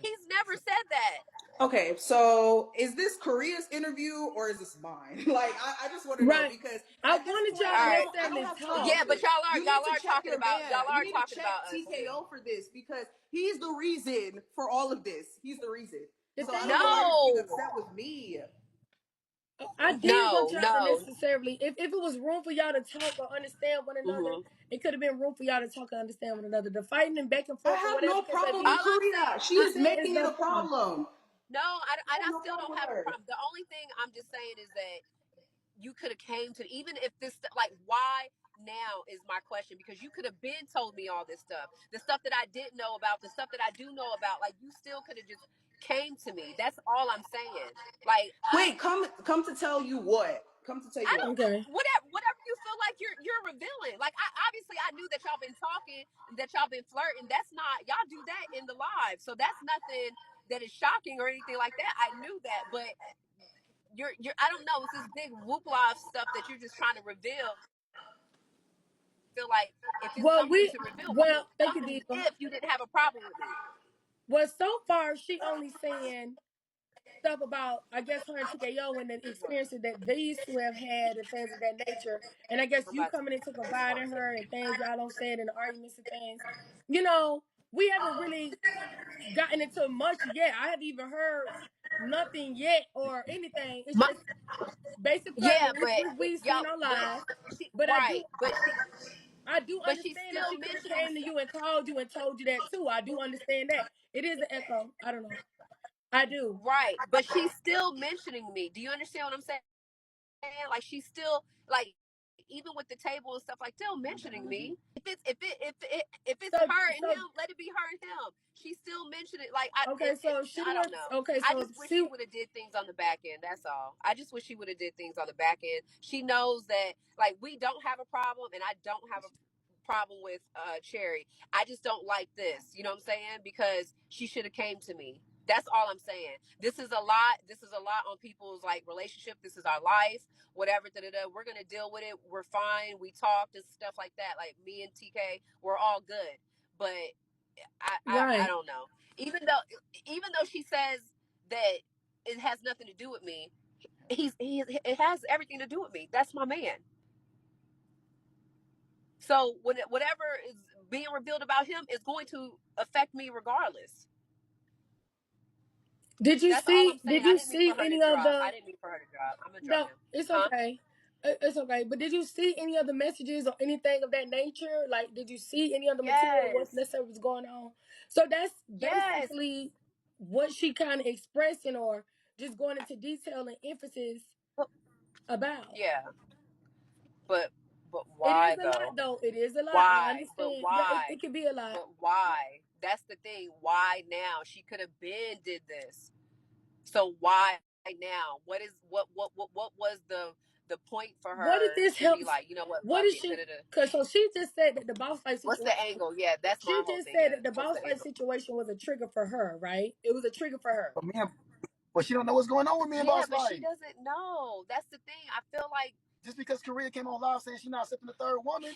He's never said that. Okay, so is this Korea's interview or is this mine? Like, I just want to know Right. because I at this wanted point, y'all to I don't necessarily have time talk. Yeah, for but this. You need to check your man. y'all You are need to talking check about us too. TKO for this because he's the reason for all of this. He's the reason. The So I thing don't know why is, you're getting No, upset with me. I did want no, y'all to no. necessarily, if it was room for y'all to talk or understand one another, Hmm. it could have been room for y'all to talk and understand one another. The fighting and back and I forth or have whatever no the case may problem All with be, I'm saying, Korea. She I, is it's making it no a problem. problem. no, I have I no still problem don't with have a her. problem. The only thing I'm just saying is that you could have came to, even if this, like, why now is my question, because you could have been told me all this stuff, the stuff that I didn't know about, the stuff that I do know about. Like, you still could have just came to me. That's all I'm saying. Like, Wait, come to tell you what? Come to tell you I what? don't, Okay. whatever you feel like you're revealing. Like, I obviously I knew that y'all been talking, that y'all been flirting. That's not, y'all do that in the live, so that's nothing that is shocking or anything like that. I knew that, but you're I don't know, it's this big whoop live stuff that you're just trying to reveal. Feel like if it's something to reveal, why Thank come you, as Diva. if you didn't have a problem with me? Well, so far, she only saying stuff about, I guess, her and TKO and the experiences that these two have had and things of that nature. And I guess I'm you about to coming into respond. confiding her and things y'all don't say it in the arguments and things. You know, we haven't really gotten into much yet. I haven't even heard nothing yet or anything. It's My, just basic yeah, flirting, which but we've seen y'all, on but live. she, But right, I do but she's understand if still she could have mentioning came to you and called you and told you that too. I do understand that. It is an echo. I don't know. I do. right, but she's still mentioning me. Do you understand what I'm saying? Like, she's still, like, even with the table and stuff, like, still mentioning me. If it's So her and so him, let it be her and him. She's still mentioning, like, I okay, so she I don't wants know. okay, I so just wish she see would have did things on the back end. That's all. I just wish she would have did things on the back end. She knows that, like, we don't have a problem, and I don't have a problem with Cherry. I just don't like this. You know what I'm saying? Because she should have came to me. That's all I'm saying. This is a lot. This is a lot on people's, like, relationship. This is our life. Whatever. Da, da, da. We're gonna deal with it. We're fine. We talked and stuff like that. Like, me and TK, we're all good. But I right. don't know. Even though she says that it has nothing to do with me, it has everything to do with me. That's my man. So whatever is being revealed about him is going to affect me regardless. That's all I'm saying. Did I you didn't mean for see her to any of drop. I the didn't mean for her to drop. I'm gonna drop no, him. it's Huh? okay. It's okay. But did you see any of the messages or anything of that nature? Like, did you see any of the material? What Yes. necessarily was going on? So that's Yes. basically what she kind of expressing, or just going into detail and emphasis But, about. yeah. But It is why a lot, though? though. It is a lot. I Why? But understand. Yeah, why? it can be a lot. But why? That's the thing. Why now? She could have been did this. So why now? What was the point for What if her this to be helps? like, you know what, What fuck is it? Da, she? da, da. Because so she just said that the boss fight What's the situation. angle? Yeah, that's my She whole just thing. said Yeah. that the What's boss the fight angle? situation was a trigger for her, right? It was a trigger for her. But me and, but she don't know what's going on with me and Yeah, Boss but she Life. doesn't know. That's the thing. I feel like, Just because Korea came on live saying she's not accepting the third woman,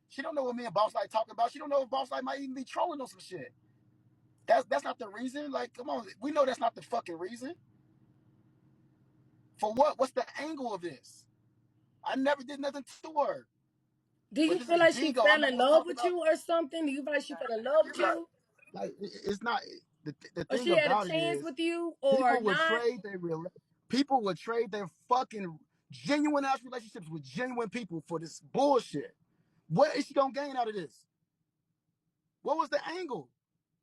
she don't know what me and Boss Life talking about. She don't know if Boss Life might even be trolling on some shit. That's not the reason. Like, come on, we know that's not the fucking reason. For what? What's the angle of this? I never did nothing to her. Do But you this feel is like she Vigo. I'm fell not in gonna love talk with about you or something? Do you feel like she fell in love with like you? it's not the Or thing she had a about it chance is with you or people would not? trade their real people would trade their fucking genuine ass relationships with genuine people for this bullshit. What is she gonna gain out of this? What was the angle?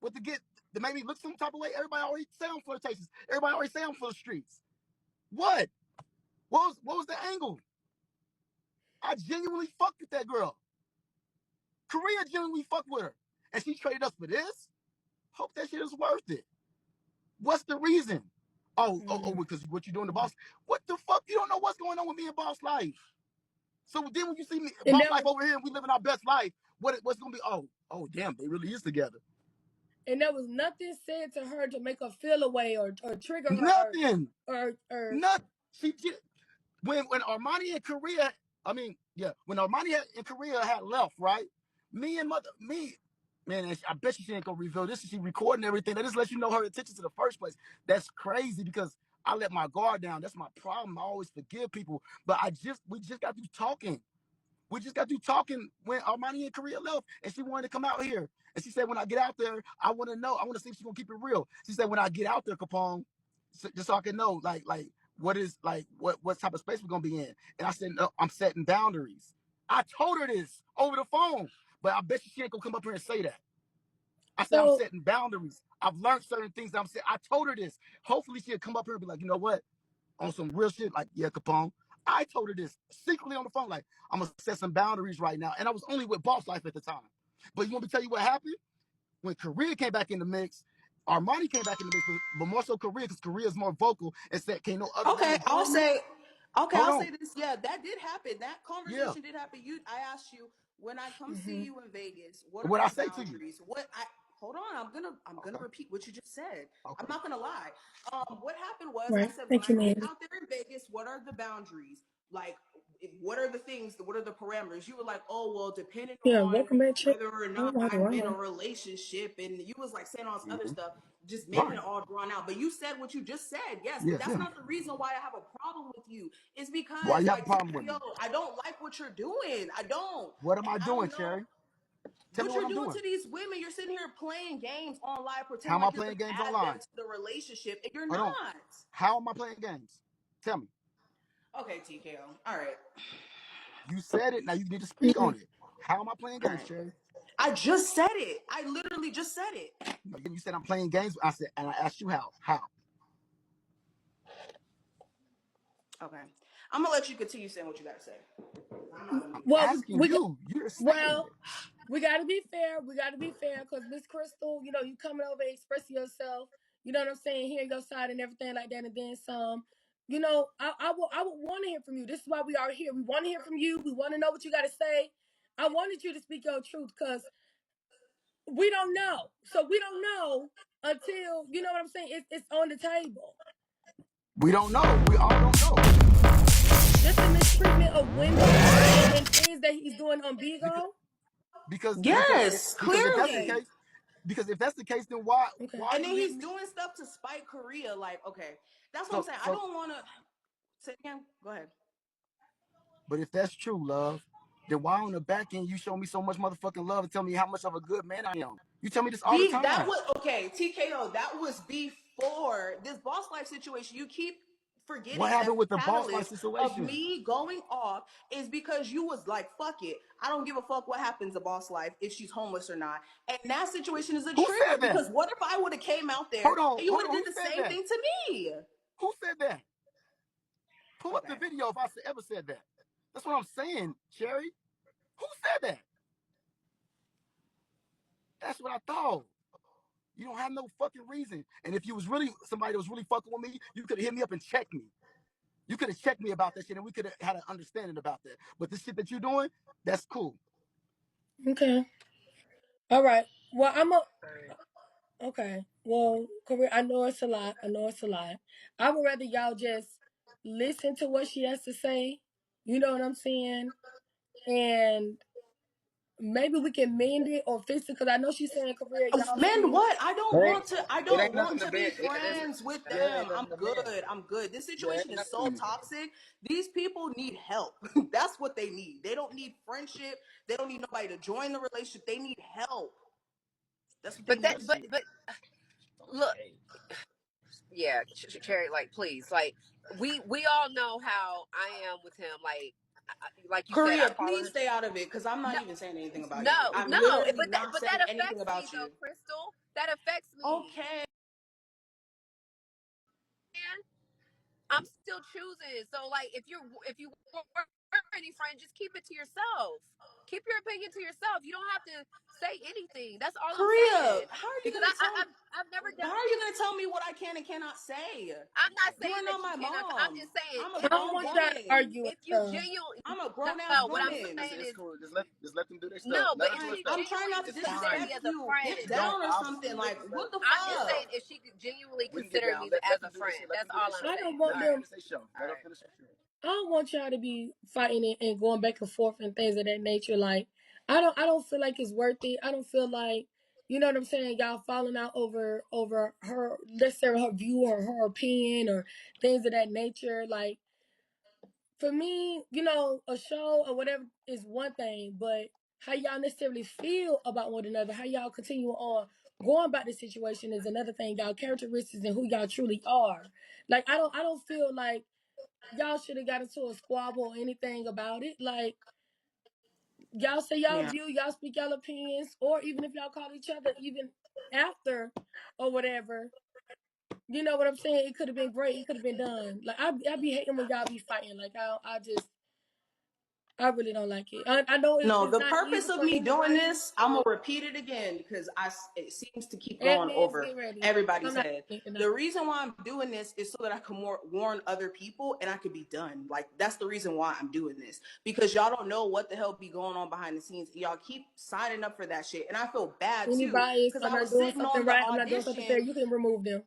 What to get to maybe look some type of way? Everybody already say I'm flirtatious. Everybody already say I'm for the streets. What? What was the angle? I genuinely fucked with that girl. Korea genuinely fucked with her. And she traded us for this? Hope that shit is worth it. What's the reason? Oh, Mm. because what you doing to Boss? What the fuck? You don't know what's going on with me and Boss Life. So then when you see me, And Boss there Life was over here, and we living our best life, what's gonna be? Oh, damn, they really is together. nothing said to her to make her feel away or trigger her Nothing. or Nothing. When Armani and Korea, I mean, yeah, when Armani and Korea had left, right? Me and mother, me, Man, and I bet you she ain't gonna reveal this. She recording everything. That just lets you know her intentions in the first place. That's crazy because I let my guard down. That's my problem. I always forgive people, but we just got through talking. We just got through talking when Armani and Korea left, and she wanted to come out here. And she said, when I get out there, I want to know. I want to see if she's gonna keep it real. She said, when I get out there, Capone, just so I can know, like what type of space we're gonna be in. And I said, no, I'm setting boundaries. I told her this over the phone, but I bet you she ain't gonna come up here and say that. I said, I'm So setting boundaries. I've learned certain things that I'm saying. I told her this. Hopefully she'll come up here and be like, you know what? On some real shit, like, yeah, Capone. I told her this secretly on the phone, like, I'm gonna set some boundaries right now. And I was only with Boss Life at the time. But you want me to tell you what happened? When Korea came back in the mix, Armani came back in the mix, but more so Korea, because Korea is more vocal and said, can't no other Okay, woman join me? Hold I'll on. say this. Yeah, that did happen. That Yeah. conversation did happen. I asked you when I come see mhm. you in Vegas, what are What I our say to you? boundaries? Hold on, I'm gonna Okay. repeat what you just said. I'm Okay. not gonna lie. What happened was I Right. said when Thank I you, get man. out there in Vegas, what are the boundaries? Like, what are the things? What are the parameters? You were like, oh well, depending Yeah, on welcome back, Chick. whether or I don't not know how to I'm in a run. relationship, and you was like saying all this other Mm-hmm. stuff, just making Right. it all drawn out. But you said what you just said, yes, but Yeah, that's yeah. not the reason why I have a problem with you. It's Why because you have a like problem with TKO, me? I don't like what you're doing. I don't. What am And I I doing, don't know Cherry? Tell me what what you're I'm doing doing. to these women. You're sitting here playing games online, How pretending am I like you're playing gonna games add them online? to the relationship, and you're Hold on. not. How am I playing games? Tell me. Okay, TKO. All right. You said it. Now you need to speak Mhm. on it. How am I playing All games, right. Cherry? I just said it. I literally just said it. No, you said I'm playing games. I said, and I asked you how. How? Okay. I'm gonna let you continue saying what you gotta say. I'm not gonna I'm be Well, messy. asking you. You're saying well, it. we got to be fair. We got to be fair because Miss Crystal, you coming over expressing yourself. You know what I'm saying? Hearing your side and everything like that, and then some. I would want to hear from you. This is why we are here. We want to hear from you. We want to know what you got to say. I wanted you to speak your truth because we don't know. So we don't know until you know what I'm saying. It's on the table. We don't know. We all don't know Just the mistreatment of women and things that he's doing on because Bigo. Yes, if that's the Okay. clearly. case, because if that's the case, then why Okay. why are And then you he's hitting me? doing stuff to spite Korea. Like, okay, that's what I'm So saying. I so, don't want to say it again. Go ahead. but if that's true, love, then why on the back end you show me so much motherfucking love and tell me how much of a good man I am? You tell me this all the That time. was okay, TKO. That was before this boss life situation. You keep What forgetting that happened with the the boss life catalyst of situation? me going off is because you was like, "Fuck it, I don't give a fuck what happens to boss life if she's homeless or not." And that situation is a Who trigger said that? because what if I would have came out there Hold on, and you hold would on. have Who did the said same that? thing to me? Who said that? Pull up the Okay. video if I ever said that. That's what I'm saying, Cherry. Who said that? That's what I thought. You don't have no fucking reason. And if you was really somebody that was really fucking with me, you could have hit me up and checked me. You could have checked me about that shit, and we could have had an understanding about that. But the shit that you're doing, that's cool. Okay. All right. Well, okay. Well, Korea, I know it's a lot. I know it's a lot. I would rather y'all just listen to what she has to say. You know what I'm saying? And maybe we can mend it or fix it because I know she's saying Korea, y'all Men, still what? I It don't ain't want nothing to to bend. be friends with Yeah, it them. ain't I'm nothing to bend. good. I'm good. This Yeah, it situation ain't is so nothing. toxic. These people need help. That's what they need. They don't need friendship. They don't need nobody to join the relationship. They need help. That's what they But that, need. but look, yeah, Cherry, like, please, like, we all know how I am with him. Like you said, I Korea, follow please him. stay out of it because I'm not No, even saying anything about you. no, I'm no. literally But not but saying that anything affects me about though, you. Crystal. That affects me. Okay. Man, I'm still choosing. So like, if you were any friend, just keep it to yourself. Keep your opinion to yourself. You don't have to say anything. That's all I'm Korea, saying. Because I've never done. how are you gonna tell me what I can and cannot say? I'm not You are saying not that you my cannot. I'm mom. just saying I'm a I if don't grown want you y'all to woman. argue and if you stuff. genuinely I'm a grown ass no, what I'm woman. saying It's is cool. Just let them do their stuff. no. But Let them if do their she Like, stuff. I'm trying genuinely not to would It's consider me fine. disrespect as a you. Get We friend, don't down or something. obviously Like, listen, but what the I'm just fuck? saying if she could genuinely we can get consider down. me Let as a them do their shit. friend. Let That's them do their all I'm show. I don't saying. Let want All them right, them. finish their show. all Let them right. finish their show. I don't want y'all to be fighting and going back and forth and things of that nature. Like I don't feel like it's worth it. I don't feel like you know what I'm saying, y'all falling out over her, let's say her view or her opinion or things of that nature. Like for me, you know, a show or whatever is one thing, but how y'all necessarily feel about one another, how y'all continue on going about the situation is another thing. Y'all characteristics and who y'all truly are. Like I don't feel like y'all should have got into a squabble or anything about it. Like y'all say y'all Yeah. view, y'all speak y'all opinions, or even if y'all call each other even after or whatever. You know what I'm saying? It could have been great. It could have been done. Like I be hating when y'all be fighting. Like I really don't like it. I know No, it's the not purpose easy of for me doing everybody. this, I'm gonna repeat it again because it seems to keep going Admins, over get ready. I'm everybody's not head. doing it tonight. The reason why I'm doing this is so that I can warn other people and I could be done. Like that's the reason why I'm doing this because y'all don't know what the hell be going on behind the scenes. Y'all keep signing up for that shit, and I feel bad too Anybody, if because I'm I not was doing sitting something on the right, I'm not doing something fair, audition. you can remove them.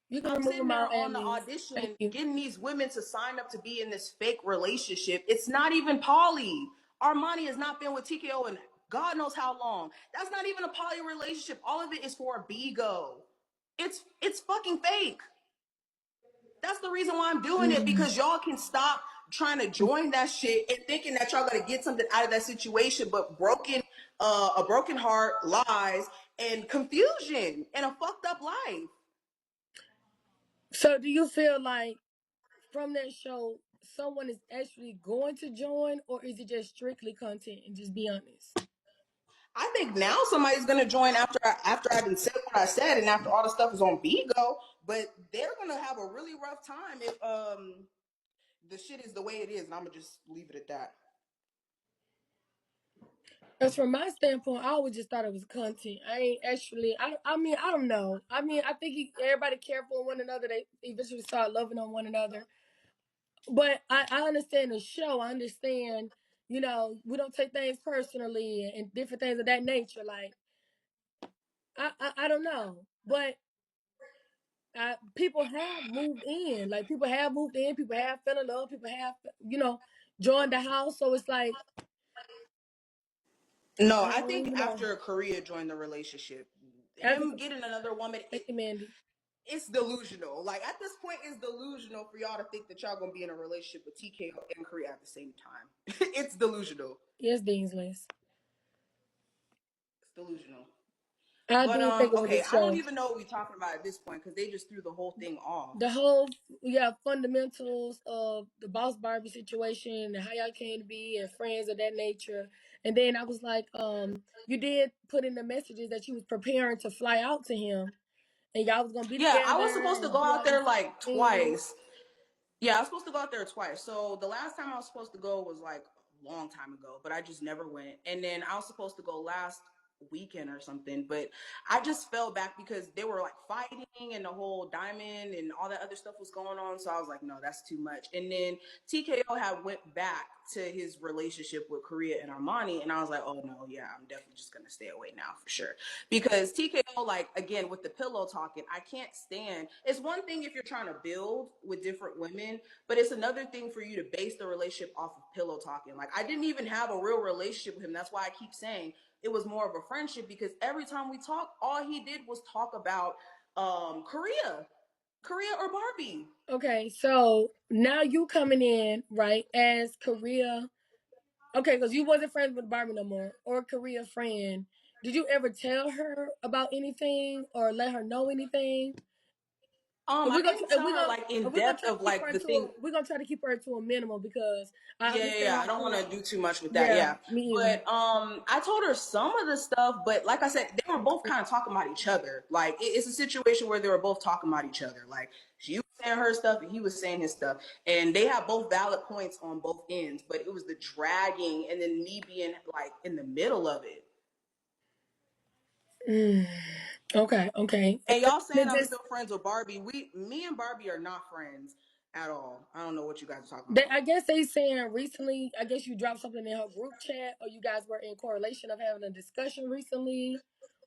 You can I'm remove sitting them there all, on the admins. Thank audition you. getting these women to sign up to be in this fake relationship. It's not even poly. Armani has not been with TKO in God knows how long. That's not even a poly relationship. All of it is for a bigo. It's fucking fake. That's the reason why I'm doing it Mm. because y'all can stop trying to join that shit and thinking that y'all gonna get something out of that situation, but a broken heart, lies, and confusion and a fucked up life. So do you feel like from that show someone is actually going to join, or is it just strictly content? And just be honest. I think now somebody's gonna join after I done said what I said and after all the stuff is on Bigo, but they're gonna have a really rough time if the shit is the way it is, and I'm gonna just leave it at that. As from my standpoint, I always just thought it was content. I ain't actually. I mean, I don't know. I mean, I think everybody careful of one another. They eventually start loving on one another. But I understand the show. I understand. You know, we don't take things personally and different things of that nature. Like I don't know, but people have moved in. Like people have moved in. People have fell in love. People have joined the house. So it's like No, I I don't think even know. after Korea joined the relationship, After, him getting another woman, thank you, Mandy. it's delusional. Like at this point, it's delusional for y'all to think that y'all gonna be in a relationship with TKO and Korea at the same time. It's delusional. Yes, Dean's List. It's delusional. I But do think it was a okay, I don't show. even know what we're talking about at this point because they just threw the whole thing off. The whole fundamentals of the Boss Barbie situation and how y'all came to be and friends of that nature. And then I was like, you did put in the messages that you was preparing to fly out to him and y'all was gonna be Yeah, I was together supposed to and go do out all there these like things. twice. Yeah, I was supposed to go out there twice. So the last time I was supposed to go was like a long time ago, but I just never went. And then I was supposed to go last weekend or something, but I just fell back because they were like fighting and the whole diamond and all that other stuff was going on. So I was like, no, that's too much. And then TKO had went back to his relationship with Korea and Armani, and I was like, oh no, yeah, I'm definitely just gonna stay away now for sure. Because TKO, like again with the pillow talking, I can't stand. It's one thing if you're trying to build with different women, but it's another thing for you to base the relationship off of pillow talking. Like I didn't even have a real relationship with him. That's why I keep saying it was more of a friendship because every time we talked, all he did was talk about Korea or Barbie. Okay, so now you coming in, right, as Korea. Okay, because you wasn't friends with Barbie no more, or Korea friend. Did you ever tell her about anything or let her know anything? And I we're gonna didn't and tell her like in we're gonna depth try to of keep her like the to thing. we're gonna try to keep her to a minimum because I understand Yeah, how I don't want things. to do too much with that. Yeah, Yeah, me either. but I told her some of the stuff, but like I said, they were both kind of talking about each other. Like it's a situation where they were both talking about each other. Like she was saying her stuff and he was saying his stuff, and they have both valid points on both ends. But it was the dragging and then me being like in the middle of it. Mm, okay, okay. And y'all saying It I'm just still friends with Barbie. Me and Barbie are not friends at all. I don't know what you guys are talking about. I guess they saying recently. I guess you dropped something in her group chat, or you guys were in correlation of having a discussion recently,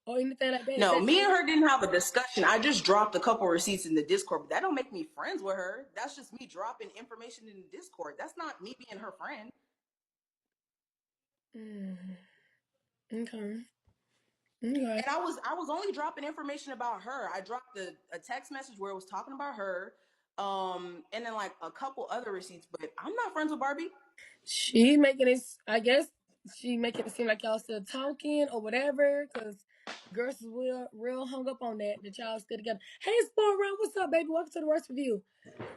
or anything like that. Is No, that me and true? her didn't have a discussion. I just dropped a couple receipts in the Discord, but that don't make me friends with her. That's just me dropping information in the Discord. That's not me being her friend. Mm, okay. Okay. And I was only dropping information about her. I dropped a text message where it was talking about her, and then like a couple other receipts. But I'm not friends with Barbie. She making it. I guess she making it seem like y'all still talking or whatever. Cause girls is real hung up on that y'all still together. Hey, Sport Run, what's up, baby? Welcome to the Royce Review.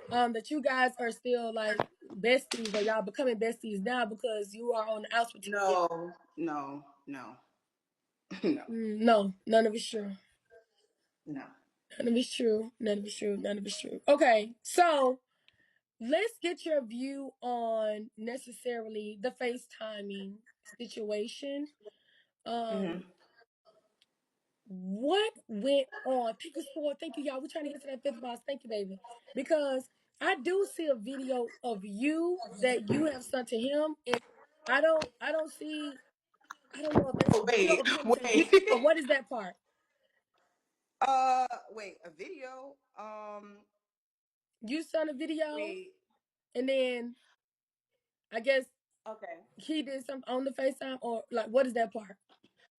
That you guys are still like besties or y'all becoming besties now because you are on the outs with TKO. No, no, no, no, No, none of it's true. no. None of it's true. None of it's true. None of it's true. Okay, so let's get your view on necessarily the FaceTiming situation. Mm-hmm. Um, what went on? Thank you, Sport. Thank you, y'all. We're trying to get to that fifth boss. Thank you, baby. Because I do see a video of you that you have sent to him, and I don't see. I don't know if that's Oh a video wait, of him to you wait. or what is that part. Wait, a video. You sent a video, Wait. and then I guess Okay. he did something on the FaceTime, or like what is that part?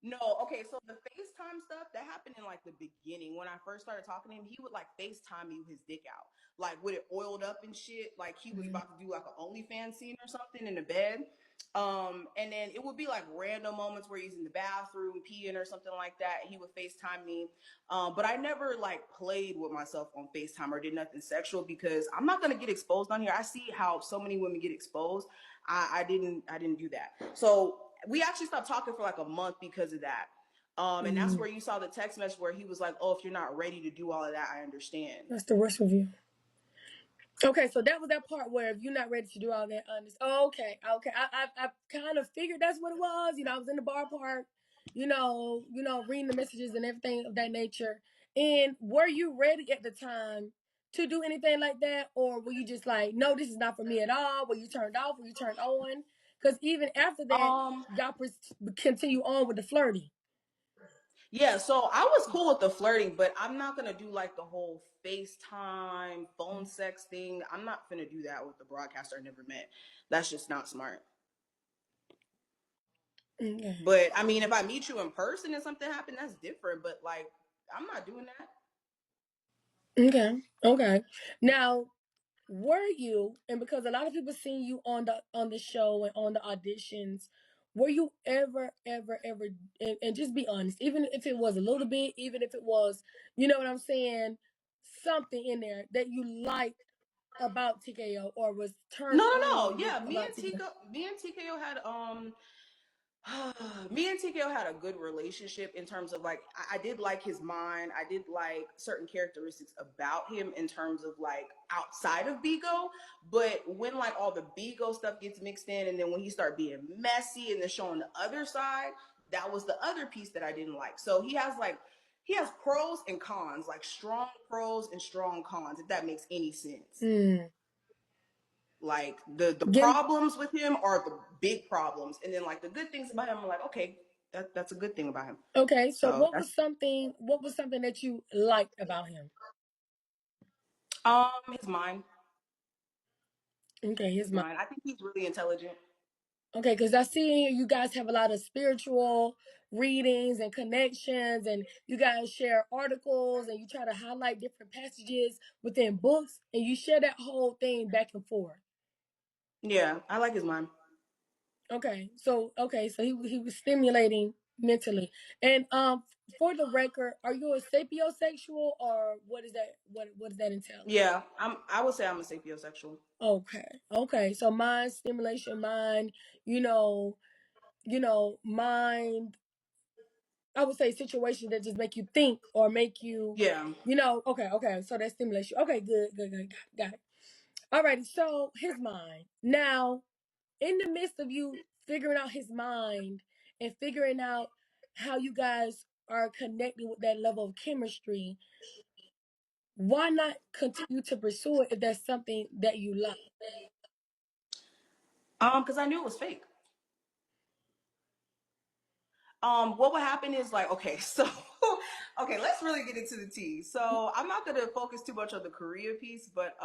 No, okay, so the FaceTime stuff that happened in like the beginning when I first started talking to him, he would like FaceTime me with his dick out, like with it oiled up and shit, like he was Mm. about to do like an OnlyFans scene or something in the bed. And then it would be like random moments where he's in the bathroom peeing or something like that. And he would FaceTime me. But I never like played with myself on FaceTime or did nothing sexual because I'm not gonna get exposed on here. I see how so many women get exposed. I didn't do that. So we actually stopped talking for like a month because of that. And that's Mm. where you saw the text message where he was like, "Oh, if you're not ready to do all of that, I understand." That's the worst review. Okay, so that was that part where if you're not ready to do all that, honest. Oh, okay, okay. I kind of figured that's what it was. You know, I was in the bar park, reading the messages and everything of that nature. And were you ready at the time to do anything like that, or were you just like, no, this is not for me at all? Were you turned off? Were you turned on? Because even after that, Um, y'all continue on with the flirting. yeah, so I was cool with the flirting, but I'm not gonna do like the whole FaceTime, phone sex thing. I'm not gonna do that with the broadcaster I never met. That's just not smart. Okay. But I mean, if I meet you in person and something happened, that's different. But like, I'm not doing that. Okay. Okay. Now, were you, and because a lot of people seen you on the show and on the auditions, were you ever, and just be honest, even if it was a little bit, even if it was, you know what I'm saying, something in there that you liked about TKO or was turned No, no, no. on Yeah, about TKO? Me and TKO had me and TKO had a good relationship in terms of like I did like his mind. I did like certain characteristics about him in terms of like outside of Bigo. But when like all the Bigo stuff gets mixed in, and then when he started being messy and then showing the other side, that was the other piece that I didn't like. So he has pros and cons, like strong pros and strong cons, if that makes any sense. Hmm. Like the Again, problems with him are the big problems, and then like the good things about him are like, okay, that's a good thing about him. okay. So So that's what was something that you liked about him? his mind. Okay, his His mind. mind. I think he's really intelligent. Okay, because I see here you guys have a lot of spiritual readings and connections, and you guys share articles and you try to highlight different passages within books, and you share that whole thing back and forth. Yeah, I like his mind. Okay, so he was stimulating mentally. And for the record, are you a sapiosexual or what is that? What does that entail? Yeah, I would say I'm a sapiosexual. Okay. So mind stimulation, mind, you know, mind I would say situations that just make you think or make you, Yeah. okay. So that stimulates you. Okay, good. Got it. Alrighty, so his mind. Now, in the midst of you figuring out his mind and figuring out how you guys are connecting with that level of chemistry, why not continue to pursue it if that's something that you like? Because I knew it was fake. What would happen is like, okay, so okay, let's really get into the tea. So I'm not gonna focus too much on the Korea piece, but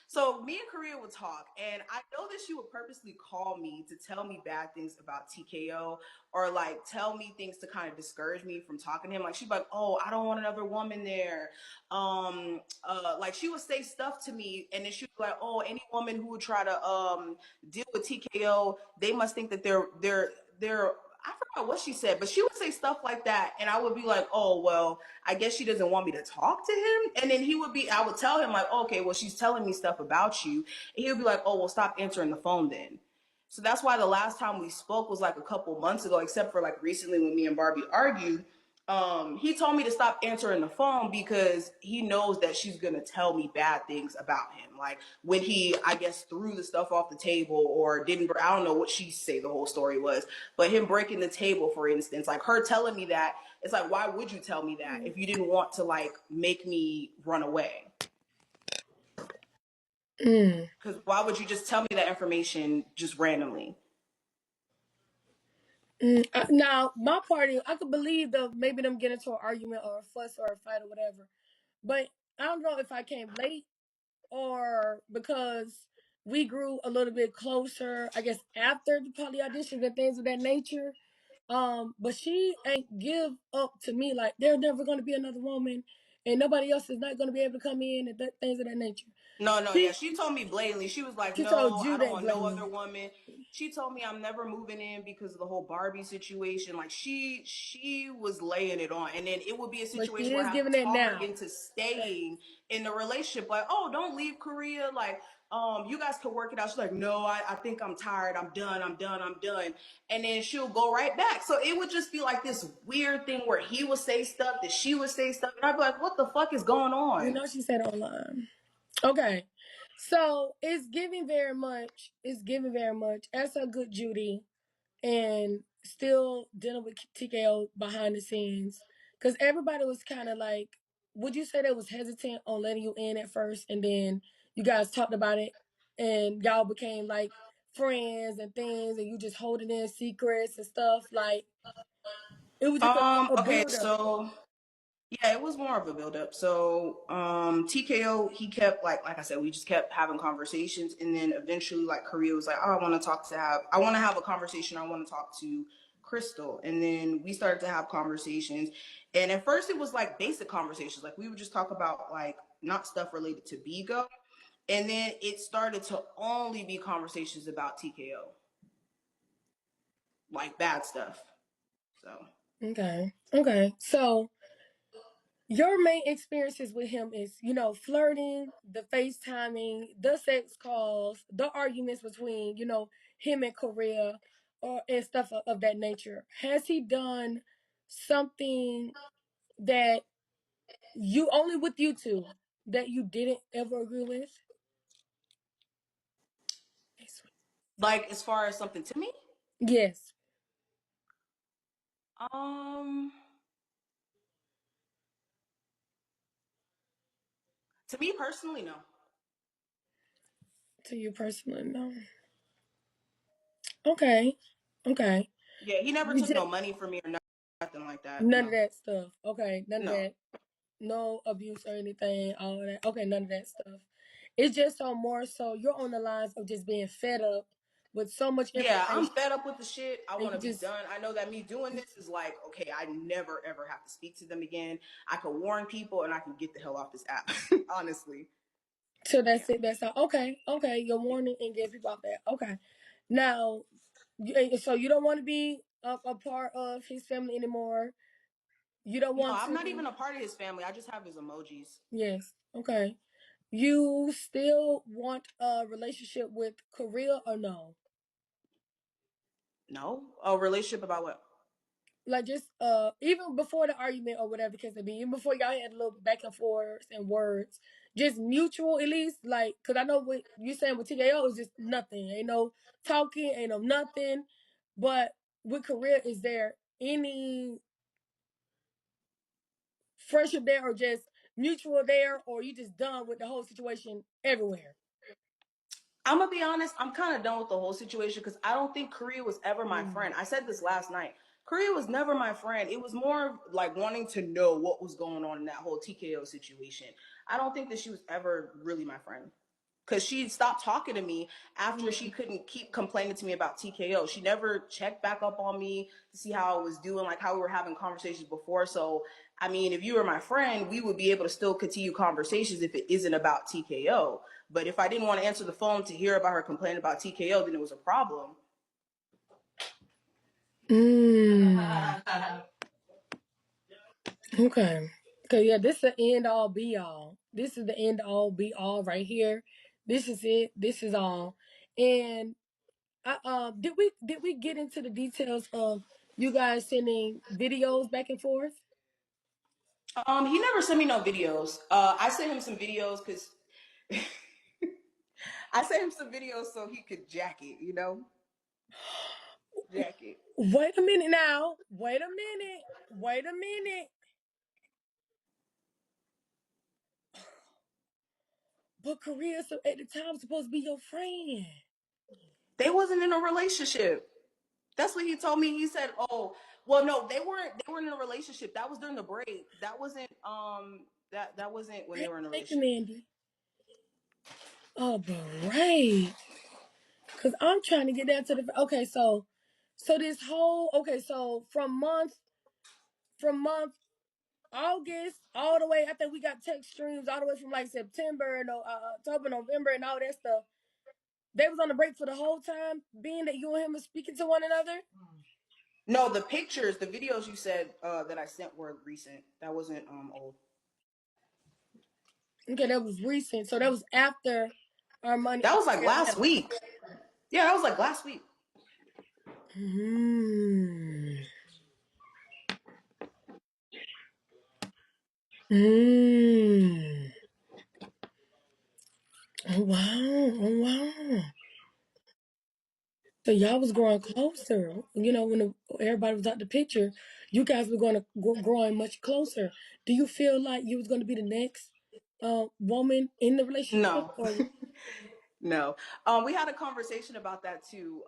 so me and Korea would talk, and I know that she would purposely call me to tell me bad things about TKO, or like tell me things to kind of discourage me from talking to him. Like she'd be like, "Oh, I don't want another woman there." Like she would say stuff to me, and then she'd be like, "Oh, any woman who would try to deal with TKO, they must think that they're I forgot what she said, but she would say stuff like that, and I would be like, "Oh, well, I guess she doesn't want me to talk to him." And then I would tell him like, "Okay, well, she's telling me stuff about you," and he would be like, "Oh, well, stop answering the phone then." So that's why the last time we spoke was like a couple months ago, except for like recently when me and Barbie argued. He told me to stop answering the phone because he knows that she's gonna tell me bad things about him. Like when he, I guess, threw the stuff off the table or didn't. I don't know what she say the whole story was, but him breaking the table, for instance, like her telling me that, it's like, why would you tell me that if you didn't want to like make me run away? Mm. Because why would you just tell me that information just randomly? Now, my party, I could believe maybe them get into an argument or a fuss or a fight or whatever, but I don't know if I came late or because we grew a little bit closer, I guess, after the poly auditions and things of that nature. But she ain't give up to me like there's never gonna be another woman and nobody else is not gonna be able to come in and things of that nature. No, yeah. She She told me blatantly. She was like, she told "No, you I don't that want no other blatantly. woman." She told me I'm never moving in because of the whole Barbie situation. Like she was laying it on, and then it would be a But situation she where is I have giving to it talk her now. into staying in the relationship. Like, oh, don't leave Korea. Like, you guys could work it out. She's like, no, I think I'm tired. I'm done. I'm done. I'm done. And then she'll go right back. So it would just be like this weird thing where he would say stuff, that she would say stuff, and I'd be like, what the fuck is going You on? know she said online. Okay. So it's giving very much as a good Judy and still dealing with TKO behind the scenes. Cause everybody was kind of like, would you say they was hesitant on letting you in at first and then you guys talked about it and y'all became like friends and things and you just holding in secrets and stuff like it was just a Okay, build up. so yeah, it was more of a build up. So, TKO, he kept like I said, we just kept having conversations, and then eventually, like Korea was like, "Oh, I want to have a conversation. I want to talk to Crystal," and then we started to have conversations. And at first, it was like basic conversations, like we would just talk about like not stuff related to Bigo, and then it started to only be conversations about TKO, like bad stuff. So. Okay. Okay. So your main experiences with him is, flirting, the FaceTiming, the sex calls, the arguments between, him and Korea or and stuff of that nature. Has he done something that you only with you two that you didn't ever agree with? Like as far as something to me, Yes, um, to me personally, no. to you personally, no. Okay. Okay. Yeah, he never You took just no money from me or nothing like that. none of No, that stuff. Okay, none of no. that. No abuse or anything, all of that. Okay, none of that stuff. It's just so more so you're on the lines of just being fed up with so much Yeah, I'm information fed up with the shit. I and want you to be just done. I know that me doing this is like, okay, I never ever have to speak to them again. I can warn people and I can get the hell off this app. Honestly, so yeah. that's it. That's all. Okay, okay. You're warning and get people out there. Okay. Now, so you don't want to be a part of his family anymore. You don't No, want I'm not to. even a part of his family. I just have his emojis. Yes. Okay. You still want a relationship with Korea or no? No, a relationship about what? Like just even before the argument or whatever the case may be, even before y'all had a little back and forth and words, just mutual at least, like because I know what you saying with TKO is just nothing, ain't no talking, ain't no nothing. But with Korea, is there any friendship there or just mutual there, or you just done with the whole situation everywhere? I'm gonna be honest. I'm kind of done with the whole situation because I don't think Korea was ever my Mm. friend. I said this last night. Korea was never my friend. It was more like wanting to know what was going on in that whole TKO situation. I don't think that she was ever really my friend. Because she stopped talking to me after she couldn't keep complaining to me about TKO. She never checked back up on me to see how I was doing, like how we were having conversations before. So, I mean, if you were my friend, we would be able to still continue conversations if it isn't about TKO. But if I didn't want to answer the phone to hear about her complaining about TKO, then it was a problem. Okay. Okay, yeah, this is the end all be all. This is the end all be all right here. This is it. This is all. And did we get into the details of you guys sending videos back and forth? He never sent me no videos. I sent him some videos because I sent him some videos so he could jack it, you know? Jack it. Wait a minute now. Wait a minute. Wait a minute. But Korea at the time was supposed to be your friend. They wasn't in a relationship. That's what he told me. He said, "Oh, well, no, they weren't in a relationship. That was during the break. That wasn't that wasn't when they were in a Thank you, relationship." Mandy. Oh, great. Cause I'm trying to get down to the okay. So this whole okay. So from month August all the way. I think we got text streams all the way from like September, October, November, and all that stuff. They was on the break for the whole time, being that you and him was speaking to one another. No, the pictures, the videos you said that I sent were recent. That wasn't old. Okay, that was recent. So that was after our money. That was like last week. Yeah, that was like last week. Mm. Mm. Oh wow. Oh wow. So y'all was growing closer. When everybody was out the picture, you guys were going to growing much closer. Do you feel like you was going to be the next woman in the relationship, No. or No. We had a conversation about that too.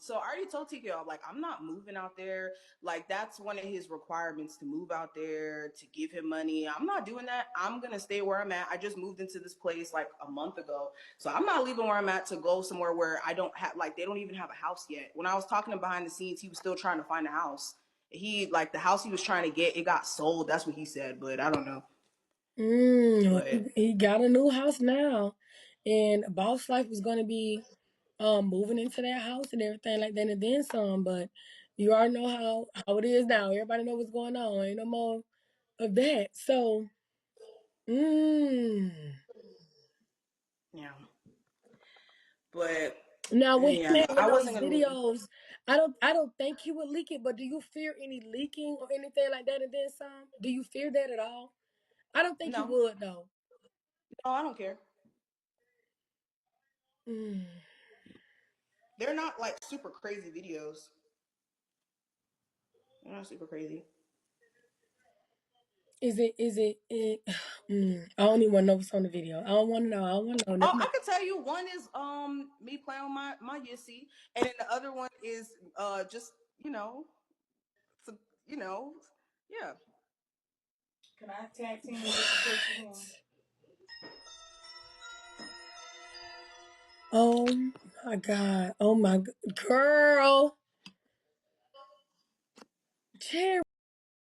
So I already told TK, I'm like, I'm not moving out there. Like, that's one of his requirements to move out there, to give him money. I'm not doing that. I'm going to stay where I'm at. I just moved into this place like a month ago. So I'm not leaving where I'm at to go somewhere where I don't have, like, they don't even have a house yet. When I was talking to him behind the scenes, he was still trying to find a house. Like, the house he was trying to get, it got sold. That's what he said, but I don't know. But he got a new house now, and boss life was going to be moving into that house and everything like that, and then some. But you already know how it is now. Everybody know what's going on. Ain't no more of that. So, mm. yeah. But Now with him yeah, having I those wasn't gonna move. videos, I don't think he would leak it. But do you fear any leaking or anything like that? And then some? Do you fear that at all? I don't think he No, would though. no, I don't care. Mm. They're not like super crazy videos. They're not super crazy. Is it? I don't even want to know what's on the video. I don't want to know. I don't want to know. Never Oh, mind. I can tell you one is me playing with my Yissy, and then the other one is just you know, some, you know, yeah. Can I tag team with this person? Oh my God. Oh my girl. Cherry.